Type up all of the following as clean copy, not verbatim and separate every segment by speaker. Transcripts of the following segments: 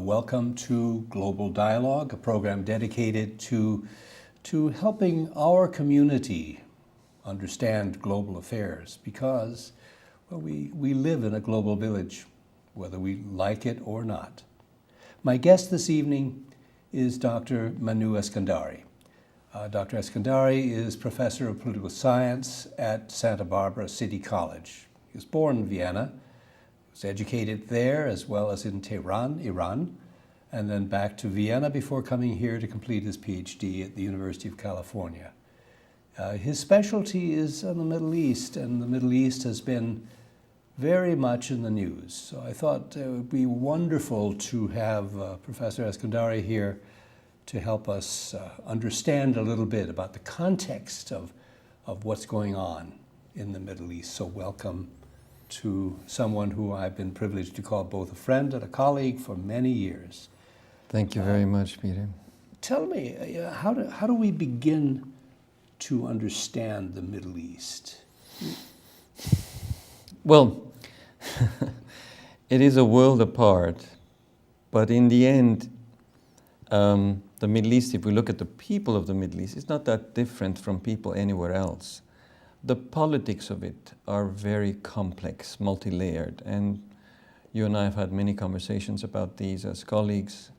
Speaker 1: Welcome to Global Dialogue, a program dedicated to helping our community understand global affairs because, well, we live in a global village, whether we like it or not. My guest this evening is Dr. Manou Eskandari. Dr. Eskandari is professor of political science at Santa Barbara City College. He was born in Vienna, was educated there as well as in Tehran, Iran, and then back to Vienna before coming here to complete his PhD at the University of California. His specialty is in the Middle East, and the Middle East has been very much in the news. So I thought it would be wonderful to have Professor Eskandari here to help us understand a little bit about the context of what's going on in the Middle East. So welcome to someone who I've been privileged to call both a friend and a colleague for many years.
Speaker 2: Thank you very much, Peter.
Speaker 1: Tell me, how do we begin to understand the Middle East?
Speaker 2: Well, it is a world apart, but in the end, the Middle East, if we look at the people of the Middle East, it's not that different from people anywhere else. The politics of it are very complex, multi-layered, and you and I have had many conversations about these as colleagues.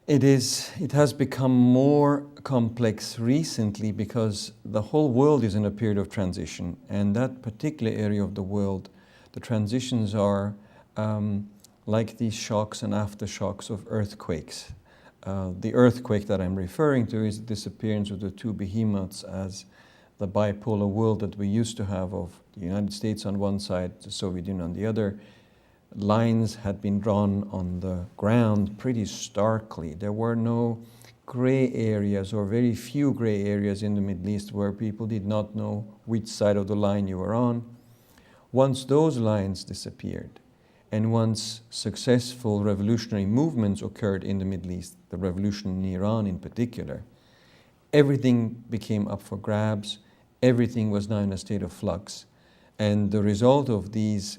Speaker 2: It has become more complex recently because the whole world is in a period of transition, and that particular area of the world, the transitions are like these shocks and aftershocks of earthquakes. The earthquake that I'm referring to is the disappearance of the two behemoths as the bipolar world that we used to have of the United States on one side, the Soviet Union on the other. Lines had been drawn on the ground pretty starkly. There were no gray areas or very few gray areas in the Middle East where people did not know which side of the line you were on. Once those lines disappeared, and once successful revolutionary movements occurred in the Middle East, the revolution in Iran in particular, everything became up for grabs. Everything was now in a state of flux. And the result of these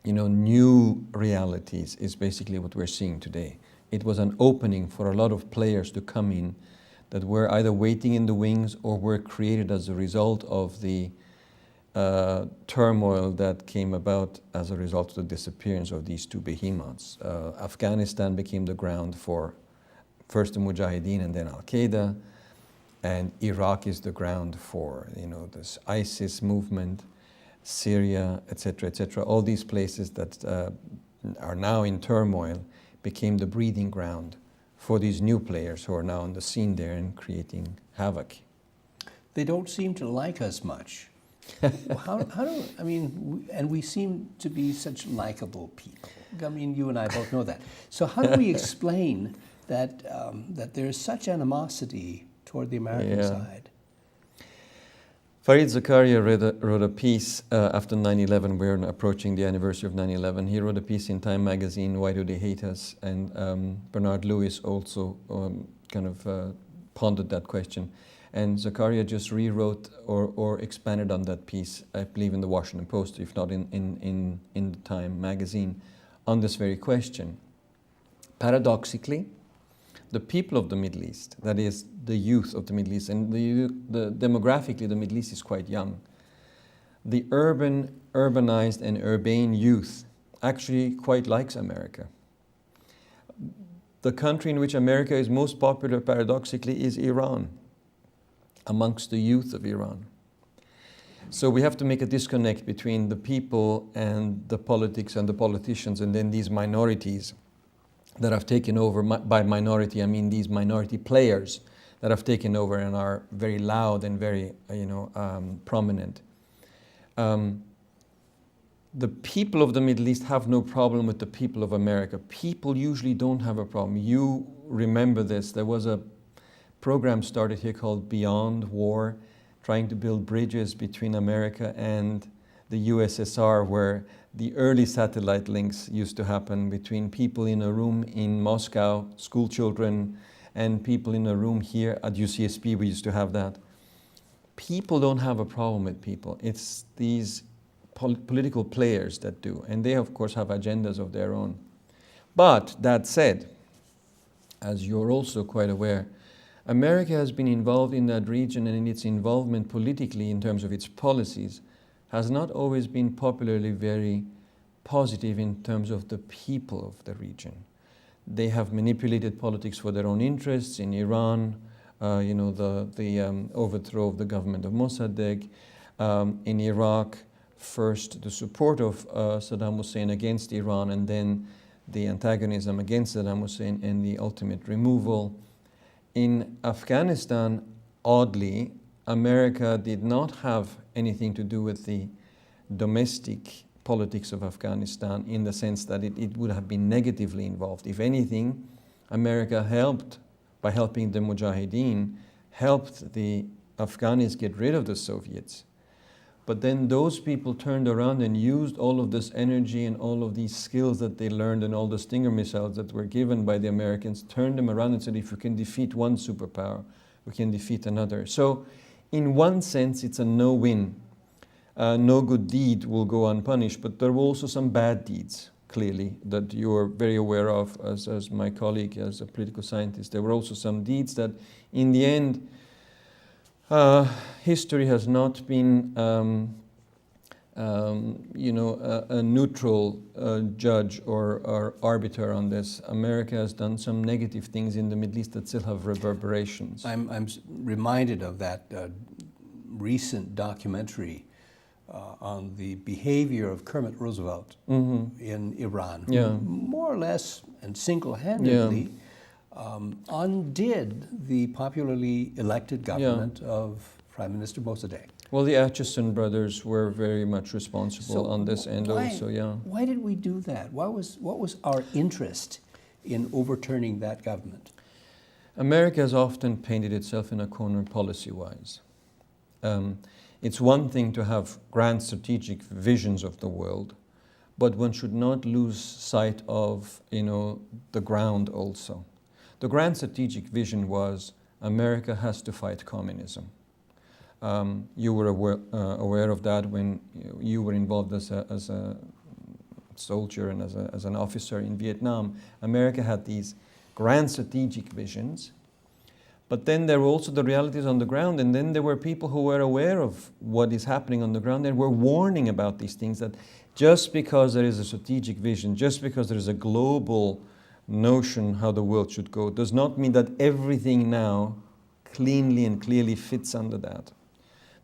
Speaker 2: new realities is basically what we're seeing today. It was an opening for a lot of players to come in that were either waiting in the wings or were created as a result of the turmoil that came about as a result of the disappearance of these two behemoths. Afghanistan became the ground for first the Mujahideen and then Al-Qaeda, and Iraq is the ground for this ISIS movement, Syria, etc., etc. All these places that are now in turmoil became the breeding ground for these new players who are now on the scene there and creating havoc.
Speaker 1: They don't seem to like us much. And we seem to be such likable people. I mean, you and I both know that. So how do we explain that there's such animosity toward the American side?
Speaker 2: Fareed Zakaria wrote a piece after 9/11. We're approaching the anniversary of 9/11. He wrote a piece in Time magazine, Why Do They Hate Us? And Bernard Lewis also pondered that question. And Zakaria just rewrote or expanded on that piece, I believe in the Washington Post, if not in the Time magazine, on this very question. Paradoxically, the people of the Middle East, that is the youth of the Middle East, and demographically the Middle East is quite young. The urbanized and urbane youth actually quite likes America. The country in which America is most popular, paradoxically, is Iran, amongst the youth of Iran. So we have to make a disconnect between the people and the politics and the politicians, and then these minorities that have taken over. By minority, I mean these minority players that have taken over and are very loud and very, prominent. The people of the Middle East have no problem with the people of America. People usually don't have a problem. You remember this. There was a program started here called Beyond War, trying to build bridges between America and the USSR, where the early satellite links used to happen between people in a room in Moscow, school children, and people in a room here at UCSB. We used to have that. People don't have a problem with people. It's these political players that do, and they of course have agendas of their own. But that said, as you're also quite aware, America has been involved in that region, and in its involvement politically in terms of its policies has not always been popularly very positive in terms of the people of the region. They have manipulated politics for their own interests. In Iran, the overthrow of the government of Mossadegh. In Iraq, first the support of Saddam Hussein against Iran, and then the antagonism against Saddam Hussein and the ultimate removal. In Afghanistan, oddly, America did not have anything to do with the domestic politics of Afghanistan in the sense that it would have been negatively involved. If anything, America helped, by helping the Mujahideen, helped the Afghans get rid of the Soviets. But then those people turned around and used all of this energy and all of these skills that they learned and all the Stinger missiles that were given by the Americans, turned them around and said, if we can defeat one superpower, we can defeat another. So in one sense, it's a no-win. No good deed will go unpunished, but there were also some bad deeds, clearly, that you are very aware of as my colleague, as a political scientist. There were also some deeds that, in the end, history has not been, a neutral judge or arbiter on this. America has done some negative things in the Middle East that still have reverberations.
Speaker 1: I'm reminded of that recent documentary on the behavior of Kermit Roosevelt in Iran, who more or less and single-handedly undid the popularly elected government of Prime Minister Mossadegh.
Speaker 2: Well, the Atchison brothers were very much responsible on this end also,
Speaker 1: Why did we do that? What was our interest in overturning that government?
Speaker 2: America has often painted itself in a corner policy-wise. It's one thing to have grand strategic visions of the world, but one should not lose sight of, the ground also. The grand strategic vision was America has to fight communism. You were aware of that when you were involved as a soldier and as an officer in Vietnam. America had these grand strategic visions, but then there were also the realities on the ground, and then there were people who were aware of what is happening on the ground and were warning about these things, that just because there is a strategic vision, just because there is a global notion how the world should go, does not mean that everything now cleanly and clearly fits under that.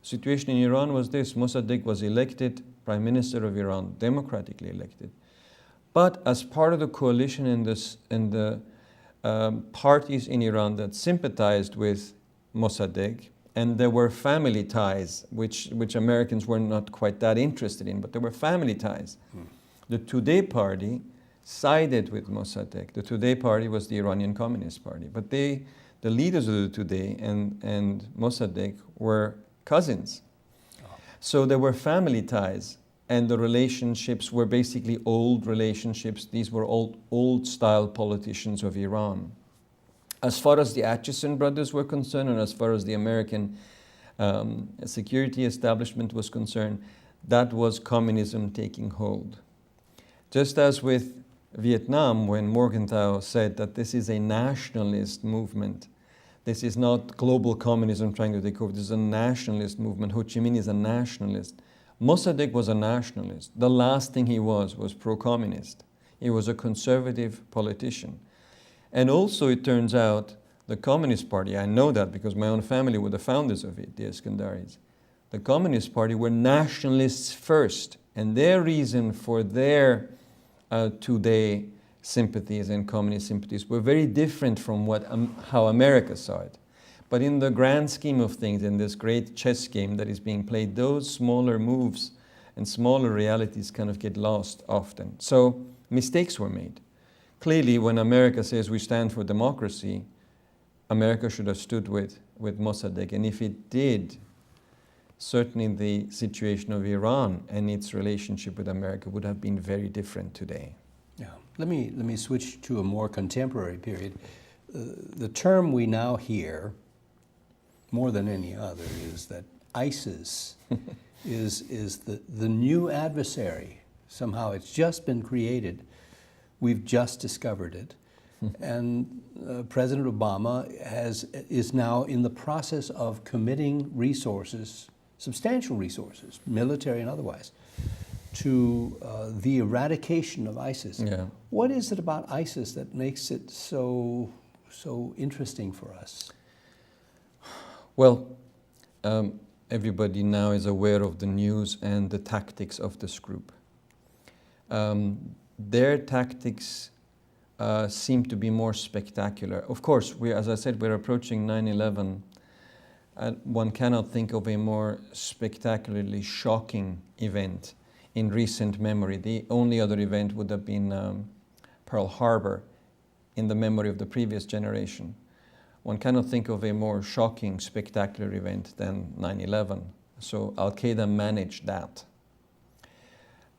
Speaker 2: The situation in Iran was this: Mossadegh was elected Prime Minister of Iran, democratically elected. But as part of the coalition and the parties in Iran that sympathized with Mossadegh, and there were family ties, which Americans were not quite that interested in, but there were family ties. The Tudeh party sided with Mossadegh. The Tudeh party was the Iranian Communist Party, but the leaders of the Tudeh and Mossadegh were cousins. So there were family ties, and the relationships were basically old relationships. These were old style politicians of Iran. As far as the Atchison brothers were concerned, and as far as the American security establishment was concerned, that was communism taking hold. Just as with Vietnam, when Morgenthau said that this is a nationalist movement, this is not global communism trying to take over, this is a nationalist movement. Ho Chi Minh is a nationalist. Mossadegh was a nationalist. The last thing he was pro-communist. He was a conservative politician. And also, it turns out, the Communist Party, I know that because my own family were the founders of it, the Eskandaris. The Communist Party were nationalists first, and their reason for their today sympathies and communist sympathies were very different from how America saw it. But in the grand scheme of things, in this great chess game that is being played, those smaller moves and smaller realities kind of get lost often. So mistakes were made. Clearly, when America says we stand for democracy, America should have stood with Mossadegh. And if it did, certainly the situation of Iran and its relationship with America would have been very different today.
Speaker 1: Yeah. Let me switch to a more contemporary period. The term we now hear, more than any other, is that ISIS is the new adversary. Somehow it's just been created. We've just discovered it. And President Obama is now in the process of committing resources, substantial resources, military and otherwise, to the eradication of ISIS.
Speaker 2: Yeah.
Speaker 1: What is it about ISIS that makes it so interesting for us?
Speaker 2: Well, everybody now is aware of the news and the tactics of this group. Their tactics seem to be more spectacular. Of course, as I said, we're approaching 9/11. One cannot think of a more spectacularly shocking event in recent memory. The only other event would have been Pearl Harbor in the memory of the previous generation. One cannot think of a more shocking, spectacular event than 9/11. So Al-Qaeda managed that.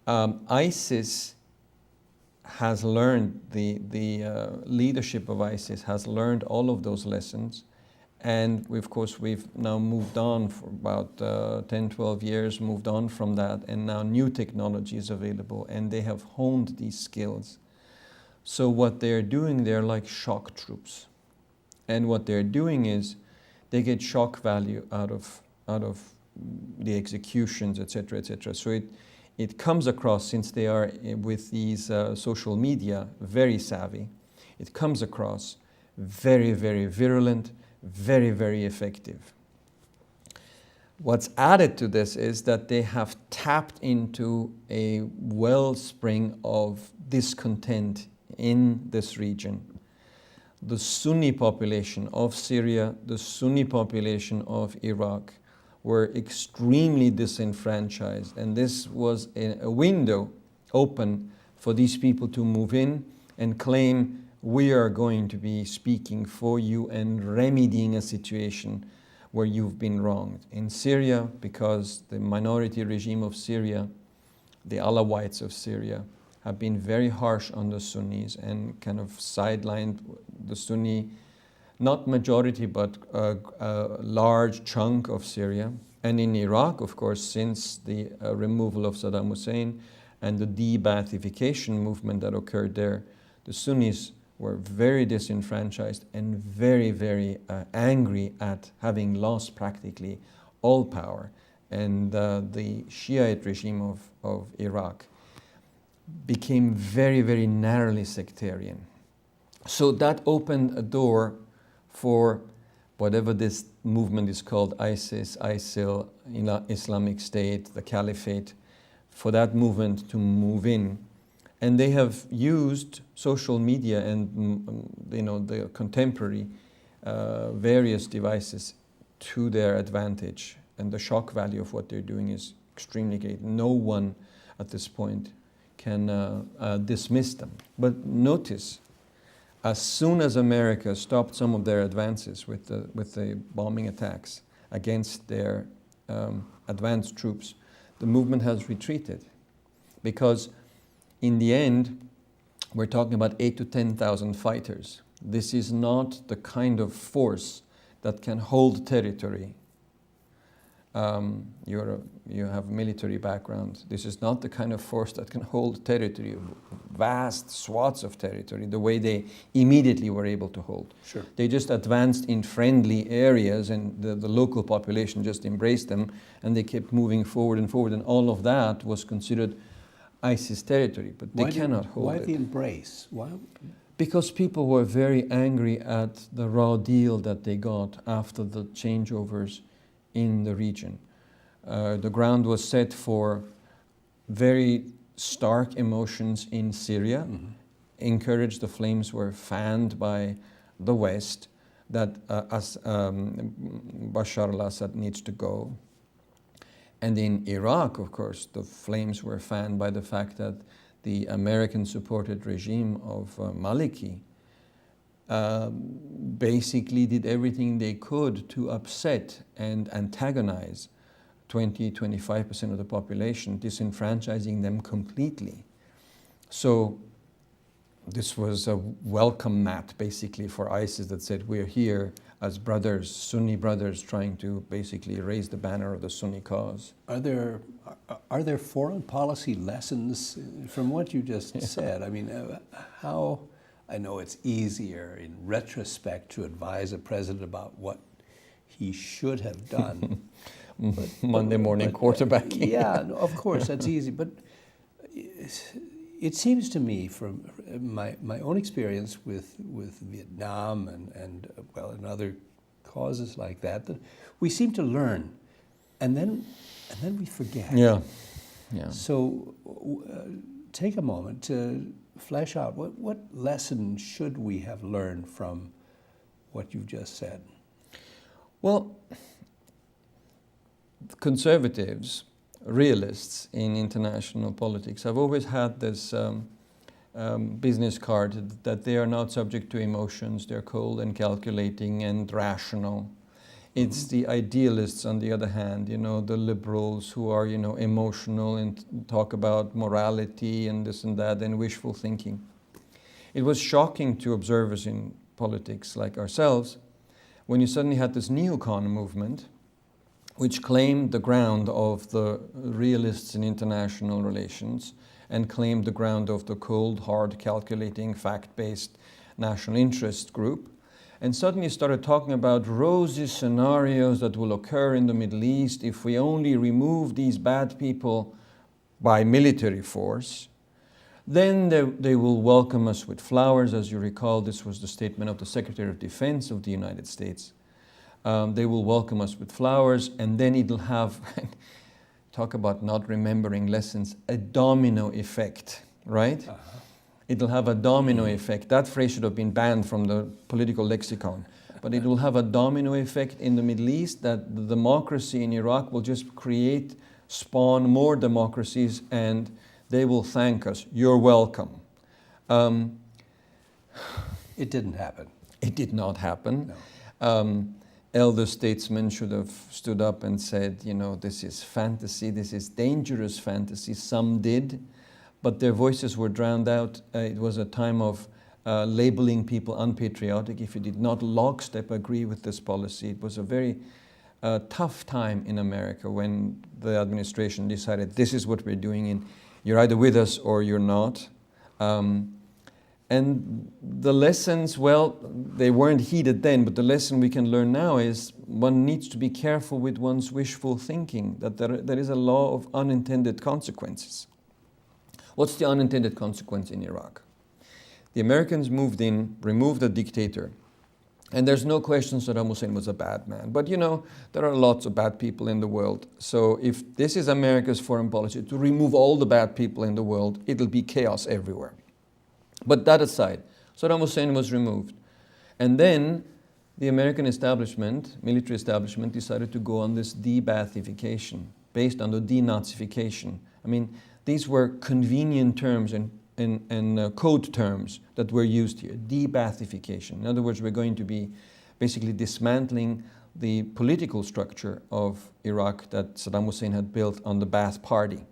Speaker 2: ISIS has learned, the leadership of ISIS has learned all of those lessons. And we've now moved on for about 10, 12 years, moved on from that, and now new technology is available, and they have honed these skills. So what they're doing, they're like shock troops. And what they're doing is they get shock value out of the executions, etc., etc. So it comes across, since they are with these social media very savvy, it comes across very, very virulent, very, very effective. What's added to this is that they have tapped into a wellspring of discontent in this region. The Sunni population of Syria, the Sunni population of Iraq were extremely disenfranchised, and this was a window open for these people to move in and claim, we are going to be speaking for you and remedying a situation where you've been wronged. In Syria, because the minority regime of Syria, the Alawites of Syria, have been very harsh on the Sunnis and kind of sidelined the Sunni, not majority, but a large chunk of Syria. And in Iraq, of course, since the removal of Saddam Hussein and the de-Baathification movement that occurred there, the Sunnis were very disenfranchised and very, very angry at having lost practically all power. And the Shiite regime of Iraq became very, very narrowly sectarian. So that opened a door for whatever this movement is called, ISIS, ISIL, Islamic State, the Caliphate, for that movement to move in. And they have used social media and the contemporary various devices to their advantage. And the shock value of what they're doing is extremely great. No one at this point can dismiss them. But notice, as soon as America stopped some of their advances with the bombing attacks against their advanced troops, the movement has retreated. Because in the end, we're talking about 8,000 to 10,000 fighters. This is not the kind of force that can hold territory. You have military background. This is not the kind of force that can hold territory, vast swaths of territory, the way they immediately were able to hold.
Speaker 1: Sure.
Speaker 2: They just advanced in friendly areas, and the local population just embraced them, and they kept moving forward, and all of that was considered ISIS territory, but they cannot hold it.
Speaker 1: Why the embrace? Why?
Speaker 2: Because people were very angry at the raw deal that they got after the changeovers in the region. The ground was set for very stark emotions in Syria. Mm-hmm. Encouraged, the flames were fanned by the West, that Bashar al-Assad needs to go. And in Iraq, of course, the flames were fanned by the fact that the American-supported regime of Maliki basically did everything they could to upset and antagonize 20–25% of the population, disenfranchising them completely. So this was a welcome mat basically for ISIS that said, we're here as brothers, Sunni brothers, trying to basically raise the banner of the Sunni cause.
Speaker 1: Are there foreign policy lessons from what you just said? I mean, how, I know it's easier in retrospect to advise a president about what he should have done.
Speaker 2: Monday morning quarterbacking.
Speaker 1: Yeah, no, of course, that's easy. But it seems to me, from my own experience with Vietnam and other causes like that, that we seem to learn, and then we forget.
Speaker 2: Yeah, yeah.
Speaker 1: So take a moment to flesh out what lesson should we have learned from what you've just said.
Speaker 2: Well, conservatives, realists in international politics have always had this business card that they are not subject to emotions, they're cold and calculating and rational. It's the idealists, on the other hand, you know, the liberals who are, you know, emotional and talk about morality and this and that and wishful thinking. It was shocking to observers in politics like ourselves when you suddenly had this neocon movement which claimed the ground of the realists in international relations and claimed the ground of the cold, hard, calculating, fact-based national interest group, and suddenly started talking about rosy scenarios that will occur in the Middle East if we only remove these bad people by military force. Then they will welcome us with flowers. As you recall, this was the statement of the Secretary of Defense of the United States. They will welcome us with flowers, and then it'll have, talk about not remembering lessons, a domino effect, right? Uh-huh. It'll have a domino effect. That phrase should have been banned from the political lexicon. But it will have a domino effect in the Middle East, that the democracy in Iraq will just spawn more democracies, and they will thank us. You're welcome.
Speaker 1: It didn't happen.
Speaker 2: It did not happen.
Speaker 1: No.
Speaker 2: Elder statesmen should have stood up and said, you know, this is fantasy, this is dangerous fantasy. Some did, but their voices were drowned out. It was a time of labeling people unpatriotic if you did not lockstep agree with this policy. It was a very tough time in America when the administration decided this is what we're doing, you're either with us or you're not. And the lessons, well, they weren't heeded then, but the lesson we can learn now is one needs to be careful with one's wishful thinking, that there is a law of unintended consequences. What's the unintended consequence in Iraq? The Americans moved in, removed a dictator, and there's no question Saddam Hussein was a bad man. But you know, there are lots of bad people in the world. So if this is America's foreign policy, to remove all the bad people in the world, it'll be chaos everywhere. But that aside, Saddam Hussein was removed. And then the American establishment, military establishment, decided to go on this de-Baathification, based on the denazification. I mean, these were convenient terms and code terms that were used here, de-Baathification. In other words, we're going to be basically dismantling the political structure of Iraq that Saddam Hussein had built on the Ba'ath Party,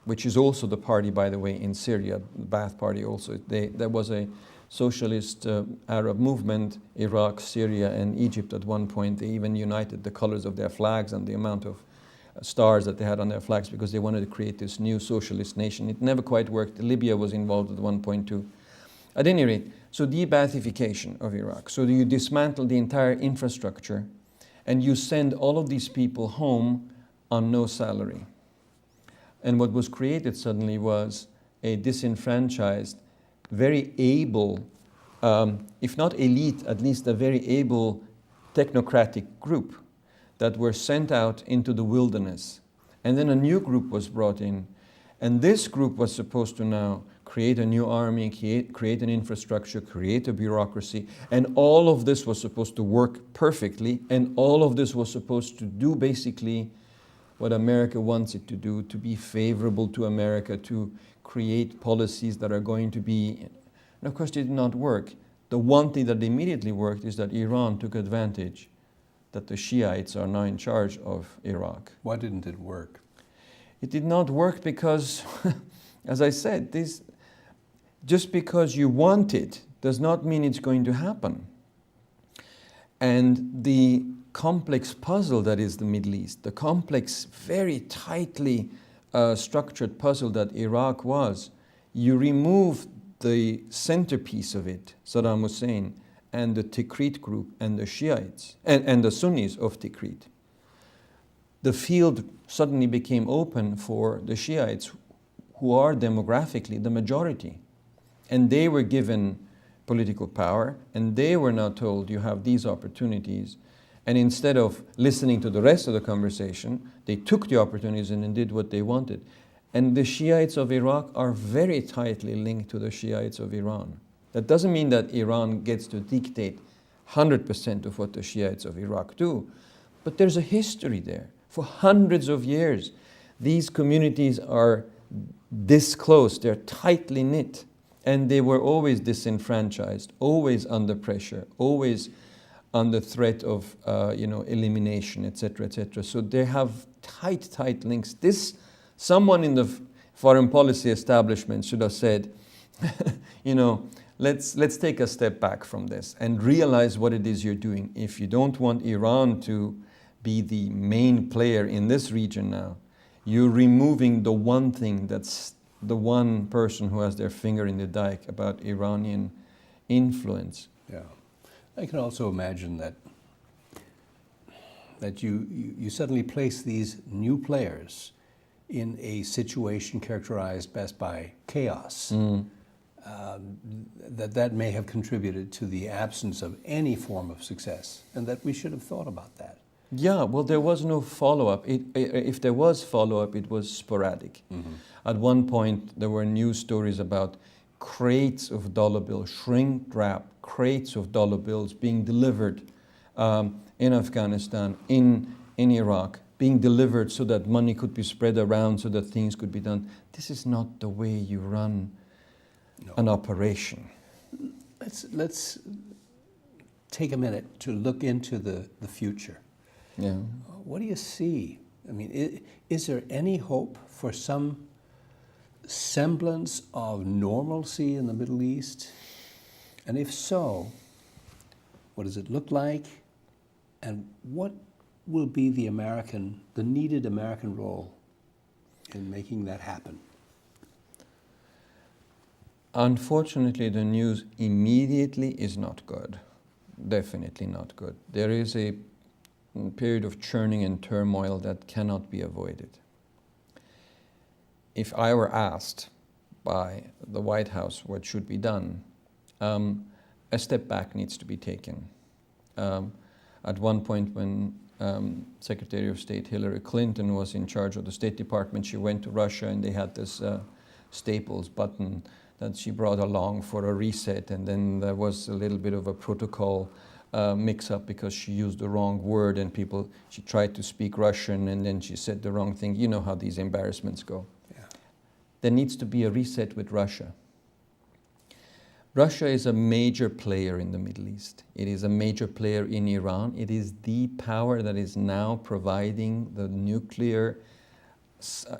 Speaker 2: which is also the party, by the way, in Syria, the Ba'ath Party also. There was a socialist Arab movement, Iraq, Syria, and Egypt at one point. They even united the colors of their flags and the amount of stars that they had on their flags because they wanted to create this new socialist nation. It never quite worked. Libya was involved at one point too. At any rate, so de-Baathification of Iraq. So you dismantle the entire infrastructure and you send all of these people home on no salary. And what was created suddenly was a disenfranchised, very able, if not elite, at least a very able technocratic group that were sent out into the wilderness. And then a new group was brought in. And this group was supposed to now create a new army, create an infrastructure, create a bureaucracy. And all of this was supposed to work perfectly. And all of this was supposed to do basically what America wants it to do, to be favorable to America, to create policies that are going to be, and of course it did not work. The one thing that immediately worked is that Iran took advantage that the Shiites are now in charge of Iraq.
Speaker 1: Why didn't it work?
Speaker 2: It did not work because, as I said, just because you want it does not mean it's going to happen. And the complex puzzle that is the Middle East, the complex, very tightly structured puzzle that Iraq was, you remove the centerpiece of it, Saddam Hussein, and the Tikrit group, and the Shiites, and the Sunnis of Tikrit. The field suddenly became open for the Shiites, who are demographically the majority. And they were given political power, and they were now told, you have these opportunities. And instead of listening to the rest of the conversation, they took the opportunities and did what they wanted. And the Shiites of Iraq are very tightly linked to the Shiites of Iran. That doesn't mean that Iran gets to dictate 100% of what the Shiites of Iraq do, but there's a history there. For hundreds of years, these communities are this close, they're tightly knit, and they were always disenfranchised, always under pressure, always under threat of elimination, etc., etc. So they have tight links. Someone in the foreign policy establishment should have said, let's take a step back from this and realize what it is you're doing. If you don't want Iran to be the main player in this region now, you're removing the one thing that's the one person who has their finger in the dike about Iranian influence.
Speaker 1: Yeah. I can also imagine that you suddenly place these new players in a situation characterized best by chaos. That may have contributed to the absence of any form of success, and that we should have thought about that.
Speaker 2: Yeah, well, there was no follow-up. If there was follow-up, it was sporadic. Mm-hmm. At one point, there were news stories about crates of dollar bills, shrink-wrapped crates of dollar bills being delivered in Afghanistan, in Iraq, being delivered so that money could be spread around so that things could be done. This is not the way you run an operation.
Speaker 1: Let's take a minute to look into the future.
Speaker 2: Yeah.
Speaker 1: What do you see? I mean, is there any hope for some semblance of normalcy in the Middle East? And if so, what does it look like? And what will be the needed American role in making that happen?
Speaker 2: Unfortunately, the news immediately is not good. Definitely not good. There is a period of churning and turmoil that cannot be avoided. If I were asked by the White House what should be done, a step back needs to be taken. At one point when Secretary of State Hillary Clinton was in charge of the State Department, she went to Russia and they had this Staples button that she brought along for a reset, and then there was a little bit of a protocol mix-up because she used the wrong word and she tried to speak Russian and then she said the wrong thing. You know how these embarrassments go. Yeah. There needs to be a reset with Russia. Russia is a major player in the Middle East. It is a major player in Iran. It is the power that is now providing the nuclear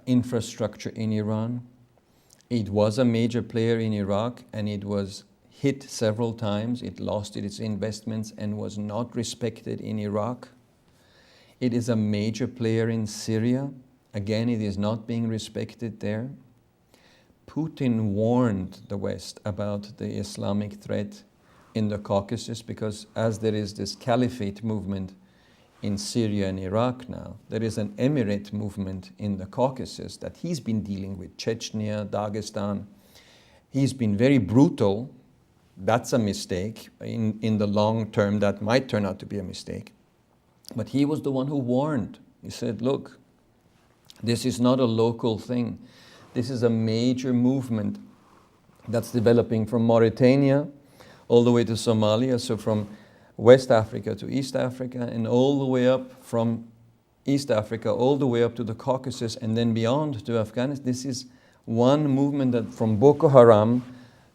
Speaker 2: infrastructure in Iran. It was a major player in Iraq, and it was hit several times. It lost its investments and was not respected in Iraq. It is a major player in Syria. Again, it is not being respected there. Putin warned the West about the Islamic threat in the Caucasus because as there is this caliphate movement in Syria and Iraq now, there is an emirate movement in the Caucasus that he's been dealing with, Chechnya, Dagestan. He's been very brutal. That's a mistake. In the long term, that might turn out to be a mistake. But he was the one who warned. He said, look, this is not a local thing. This is a major movement that's developing from Mauritania all the way to Somalia, so from West Africa to East Africa, and all the way up from East Africa, all the way up to the Caucasus, and then beyond to Afghanistan. This is one movement that from Boko Haram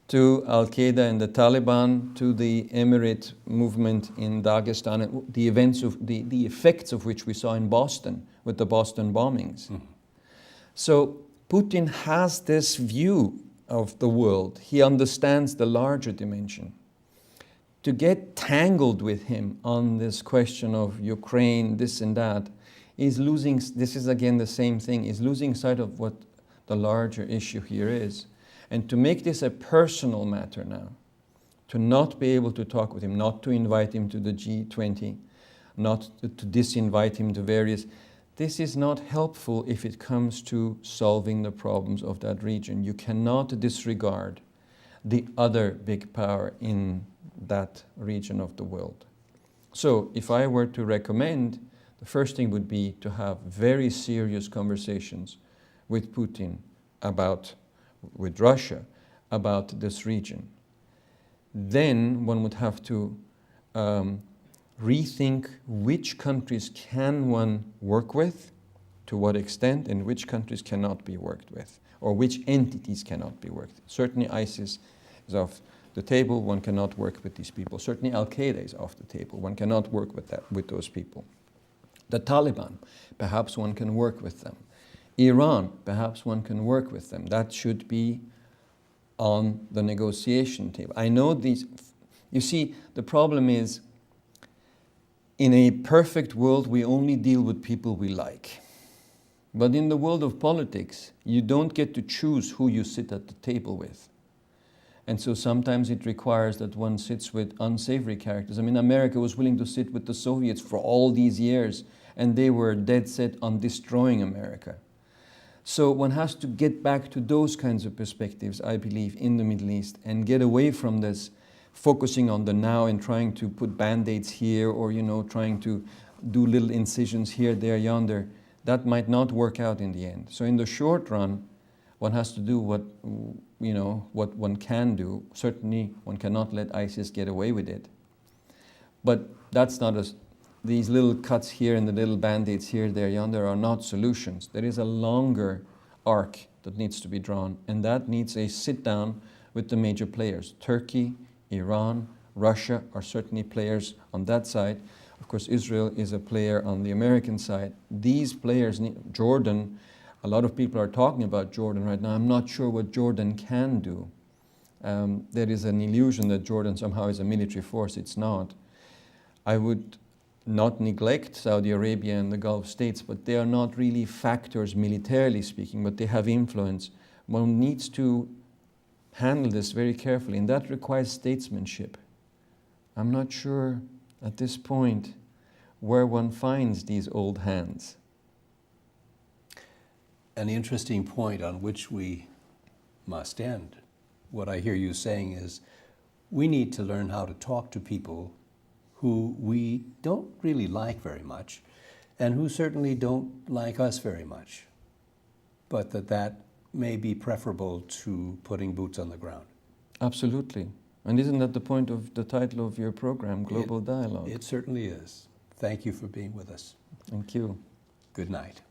Speaker 2: to Al-Qaeda and the Taliban, to the Emirate movement in Dagestan, and the events of the effects of which we saw in Boston with the Boston bombings. So Putin has this view of the world. He understands the larger dimension. To get tangled with him on this question of Ukraine, this and that, is losing, this is again the same thing, is losing sight of what the larger issue here is. And to make this a personal matter now, to not be able to talk with him, not to invite him to the G20, not to disinvite him to various, this is not helpful if it comes to solving the problems of that region. You cannot disregard the other big power in that region of the world. So if I were to recommend, the first thing would be to have very serious conversations with Putin with Russia about this region. Then one would have to rethink which countries can one work with, to what extent, and which countries cannot be worked with, or which entities cannot be worked with. Certainly ISIS is off the table, one cannot work with these people. Certainly Al-Qaeda is off the table, one cannot work with those people. The Taliban, perhaps one can work with them. Iran, perhaps one can work with them. That should be on the negotiation table. I know these, you see, the problem is, in a perfect world, we only deal with people we like. But in the world of politics, you don't get to choose who you sit at the table with. And so sometimes it requires that one sits with unsavory characters. I mean, America was willing to sit with the Soviets for all these years, and they were dead set on destroying America. So one has to get back to those kinds of perspectives, I believe, in the Middle East, and get away from this focusing on the now and trying to put band-aids here, or, you know, trying to do little incisions here, there, yonder. That might not work out in the end. So in the short run, one has to do what one can do. Certainly, one cannot let ISIS get away with it. But that's not these little cuts here and the little band-aids here, there, yonder are not solutions. There is a longer arc that needs to be drawn, and that needs a sit-down with the major players. Turkey, Iran, Russia are certainly players on that side. Of course, Israel is a player on the American side. These players Jordan, a lot of people are talking about Jordan right now. I'm not sure what Jordan can do. There is an illusion that Jordan somehow is a military force. It's not. I would not neglect Saudi Arabia and the Gulf states, but they are not really factors militarily speaking, but they have influence. One needs to handle this very carefully, and that requires statesmanship. I'm not sure at this point where one finds these old hands.
Speaker 1: An interesting point on which we must end. What I hear you saying is we need to learn how to talk to people who we don't really like very much and who certainly don't like us very much, but that may be preferable to putting boots on the ground.
Speaker 2: Absolutely. And isn't that the point of the title of your program, Global Dialogue?
Speaker 1: It certainly is. Thank you for being with us.
Speaker 2: Thank you.
Speaker 1: Good night.